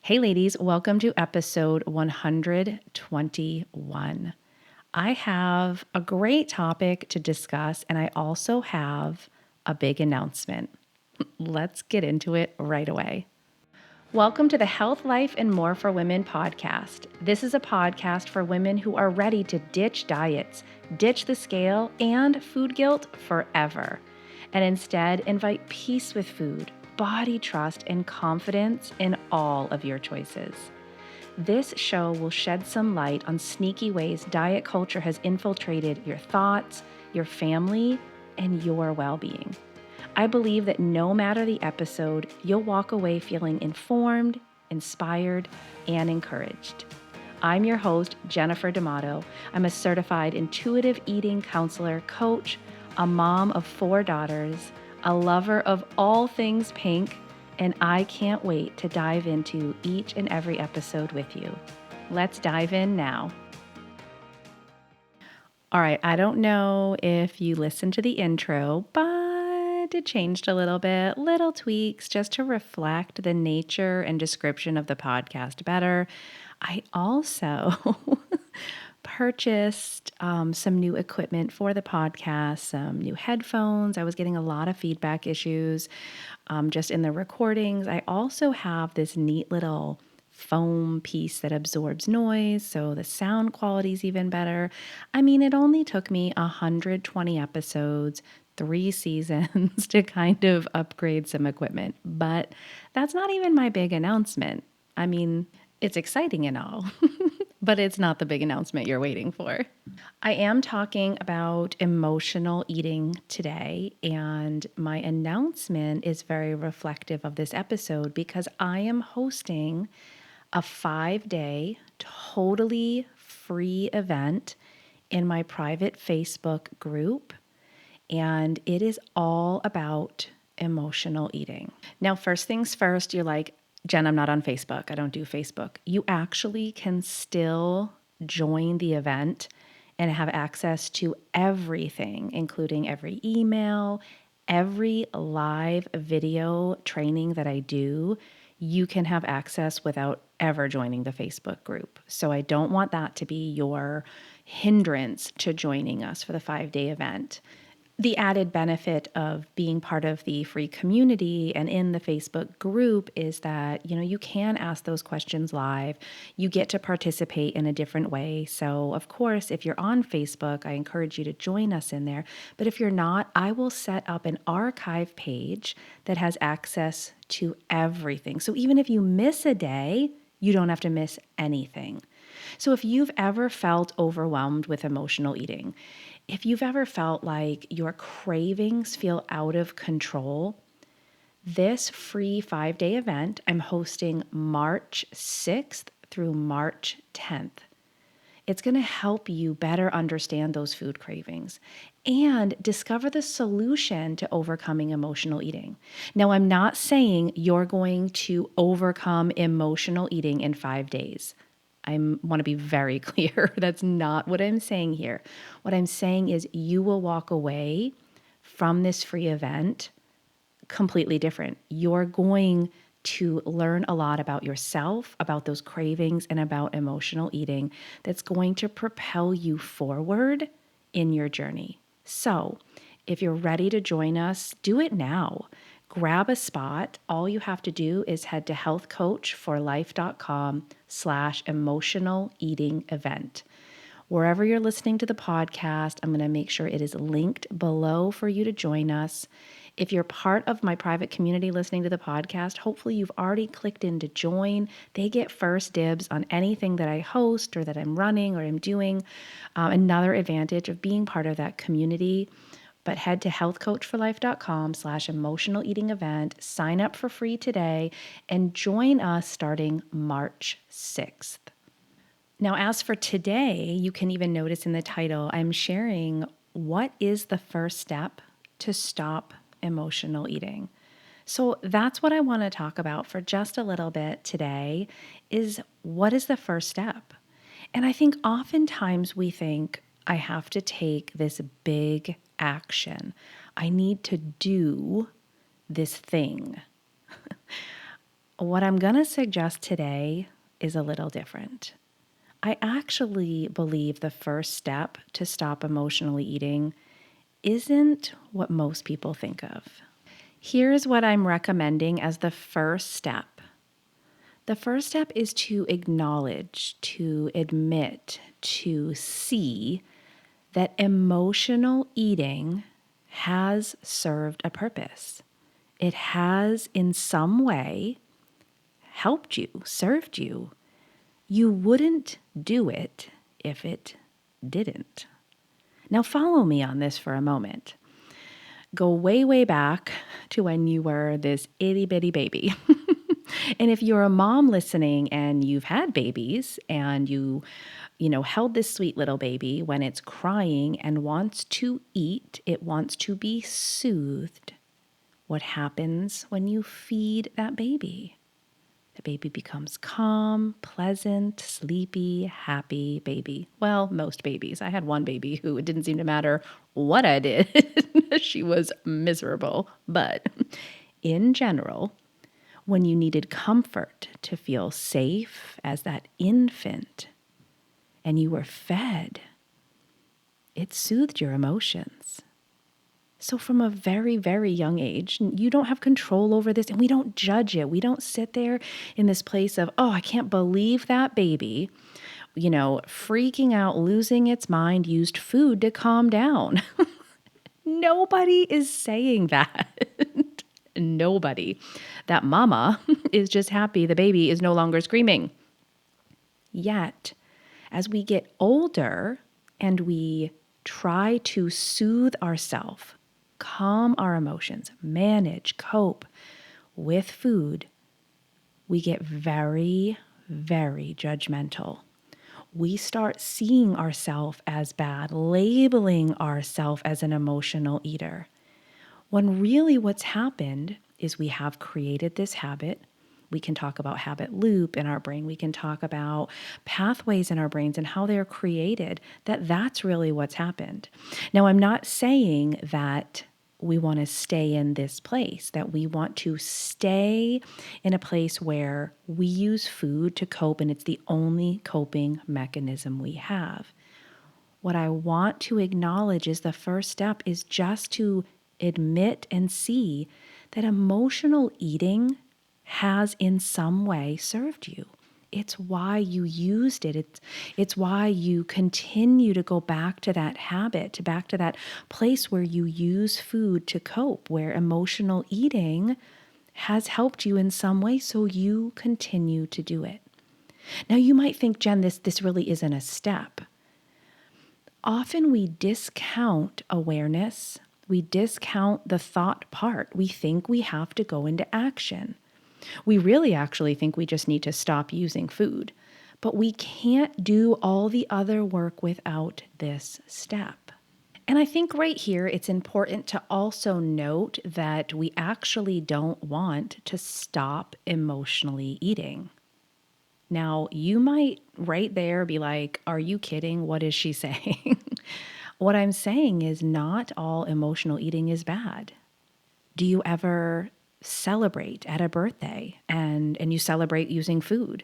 Hey, ladies, welcome to episode 121. I have a great topic to discuss, and I also have a big announcement. Let's get into it right away. Welcome to the Health, Life, and More for Women podcast. This is a podcast for women who are ready to ditch diets, ditch the scale, and food guilt forever, and instead invite peace with food, body trust, and confidence in all of your choices. This show will shed some light on sneaky ways diet culture has infiltrated your thoughts, your family, and your well-being. I believe that no matter the episode, you'll walk away feeling informed, inspired, and encouraged. I'm your host, Jennifer D'Amato. I'm a certified intuitive eating counselor, coach, a mom of 4 daughters, a lover of all things pink, and I can't wait to dive into each and every episode with you. Let's dive in now. All right, I don't know if you listened to the intro, but it changed a little bit, little tweaks just to reflect the nature and description of the podcast better. I also purchased some new equipment for the podcast, some new headphones. I was getting a lot of feedback issues just in the recordings. I also have this neat little foam piece that absorbs noise, so the sound quality is even better. I mean, it only took me 120 episodes, 3 seasons to kind of upgrade some equipment, but that's not even my big announcement. I mean, it's exciting and all, but it's not the big announcement you're waiting for. I am talking about emotional eating today, and my announcement is very reflective of this episode because I am hosting a 5-day, totally free event in my private Facebook group, and it is all about emotional eating. Now, first things first, you're like, Jen, I'm not on Facebook. I don't do Facebook. You actually can still join the event and have access to everything, including every email, every live video training that I do. You can have access without ever joining the Facebook group. So I don't want that to be your hindrance to joining us for the 5-day event. The added benefit of being part of the free community and in the Facebook group is that, you can ask those questions live. You get to participate in a different way. So, of course, if you're on Facebook, I encourage you to join us in there. But if you're not, I will set up an archive page that has access to everything. So even if you miss a day, you don't have to miss anything. So if you've ever felt overwhelmed with emotional eating, if you've ever felt like your cravings feel out of control, this free 5-day event I'm hosting March 6th through March 10th. It's going to help you better understand those food cravings and discover the solution to overcoming emotional eating. Now, I'm not saying you're going to overcome emotional eating in 5 days. I want to be very clear. That's not what I'm saying here. What I'm saying is you will walk away from this free event completely different. You're going to learn a lot about yourself, about those cravings, and about emotional eating that's going to propel you forward in your journey. So, if you're ready to join us, do it now. Grab a spot. All you have to do is head to healthcoachforlife.com/emotional eating event. Wherever you're listening to the podcast, I'm going to make sure it is linked below for you to join us. If you're part of my private community listening to the podcast, hopefully you've already clicked in to join. They get first dibs on anything that I host or that I'm running or I'm doing. Another advantage of being part of that community. But head to healthcoachforlife.com/emotional eating event, sign up for free today, and join us starting March 6th. Now, as for today, you can even notice in the title, I'm sharing what is the first step to stop emotional eating. So that's what I want to talk about for just a little bit today is what is the first step? And I think oftentimes we think I have to take this big action. I need to do this thing. What I'm going to suggest today is a little different. I actually believe the first step to stop emotionally eating isn't what most people think of. Here's what I'm recommending as the first step. The first step is to acknowledge, to admit, to see that emotional eating has served a purpose. It has, in some way, helped you, served you. You wouldn't do it if it didn't. Now, follow me on this for a moment. Go way, way back to when you were this itty bitty baby. And if you're a mom listening and you've had babies and you held this sweet little baby, when it's crying and wants to eat, it wants to be soothed. What happens when you feed that baby? The baby becomes calm, pleasant, sleepy, happy baby. Well, most babies. I had one baby who it didn't seem to matter what I did. She was miserable. But in general, when you needed comfort to feel safe as that infant and you were fed, it soothed your emotions. So from a very, very young age, you don't have control over this and we don't judge it. We don't sit there in this place of, oh, I can't believe that baby, freaking out, losing its mind, used food to calm down. Nobody is saying that. Nobody. That mama is just happy the baby is no longer screaming. Yet, as we get older and we try to soothe ourselves, calm our emotions, manage, cope with food, we get very, very judgmental. We start seeing ourselves as bad, labeling ourselves as an emotional eater. When really what's happened is we have created this habit. We can talk about habit loop in our brain. We can talk about pathways in our brains and how they're created, that's really what's happened. Now, I'm not saying that we want to stay in this place, that we want to stay in a place where we use food to cope and it's the only coping mechanism we have. What I want to acknowledge is the first step is just to admit and see that emotional eating has in some way served you. It's why you used it. It's why you continue to go back to that habit, back to that place where you use food to cope, where emotional eating has helped you in some way, so you continue to do it. Now you might think, Jen, this really isn't a step. Often we discount awareness. We discount the thought part. We think we have to go into action. We really actually think we just need to stop using food. But we can't do all the other work without this step. And I think right here, it's important to also note that we actually don't want to stop emotionally eating. Now, you might right there be like, are you kidding? What is she saying? What I'm saying is not all emotional eating is bad. Do you ever celebrate at a birthday and you celebrate using food?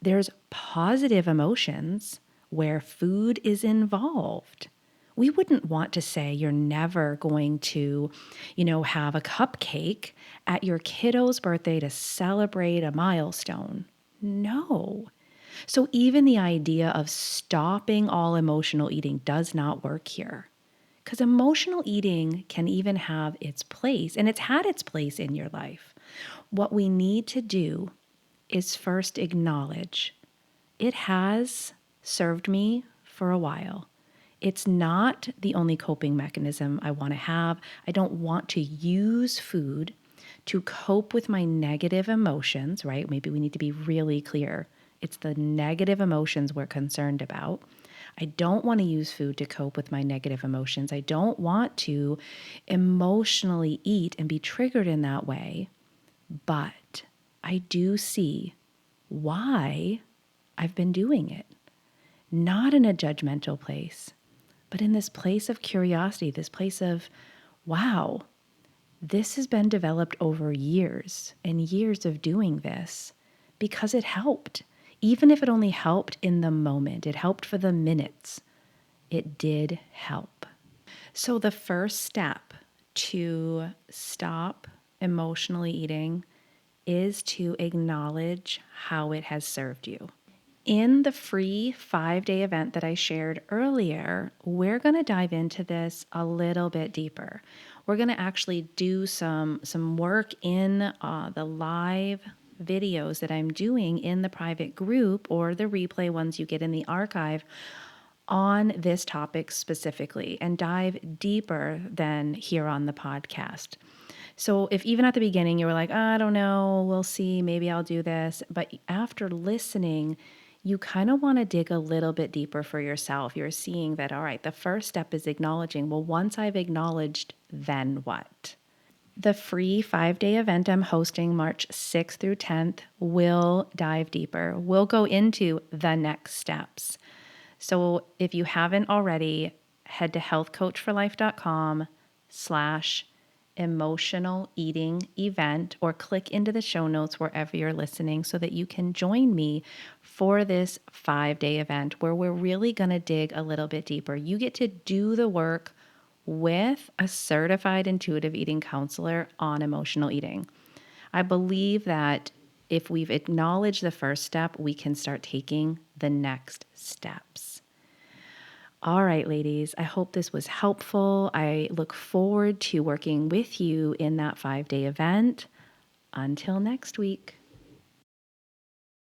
There's positive emotions where food is involved. We wouldn't want to say you're never going to, have a cupcake at your kiddo's birthday to celebrate a milestone. No. So even the idea of stopping all emotional eating does not work here. Because emotional eating can even have its place, and it's had its place in your life. What we need to do is first acknowledge it has served me for a while. It's not the only coping mechanism I want to have. I don't want to use food to cope with my negative emotions, right? Maybe we need to be really clear. It's the negative emotions we're concerned about. I don't want to use food to cope with my negative emotions. I don't want to emotionally eat and be triggered in that way. But I do see why I've been doing it. Not in a judgmental place, but in this place of curiosity, this place of, wow, This has been developed over years and years of doing this because it helped. Even if it only helped in the moment, it helped for the minutes. It did help. So, the first step to stop emotionally eating is to acknowledge how it has served you. In the free 5-day event that I shared earlier, we're going to dive into this a little bit deeper. We're going to actually do some work in the live videos that I'm doing in the private group or the replay ones you get in the archive on this topic specifically and dive deeper than here on the podcast. So if even at the beginning you were like, I don't know, we'll see, maybe I'll do this. But after listening, you kind of want to dig a little bit deeper for yourself. You're seeing that, all right, the first step is acknowledging, well, once I've acknowledged, then what? The free 5-day event I'm hosting March 6th through 10th will dive deeper. We'll go into the next steps. So if you haven't already, head to healthcoachforlife.com/emotional eating event or click into the show notes wherever you're listening so that you can join me for this 5-day event where we're really going to dig a little bit deeper. You get to do the work with a certified intuitive eating counselor on emotional eating. I believe that if we've acknowledged the first step, we can start taking the next steps. All right, ladies, I hope this was helpful. I look forward to working with you in that 5-day event. Until next week.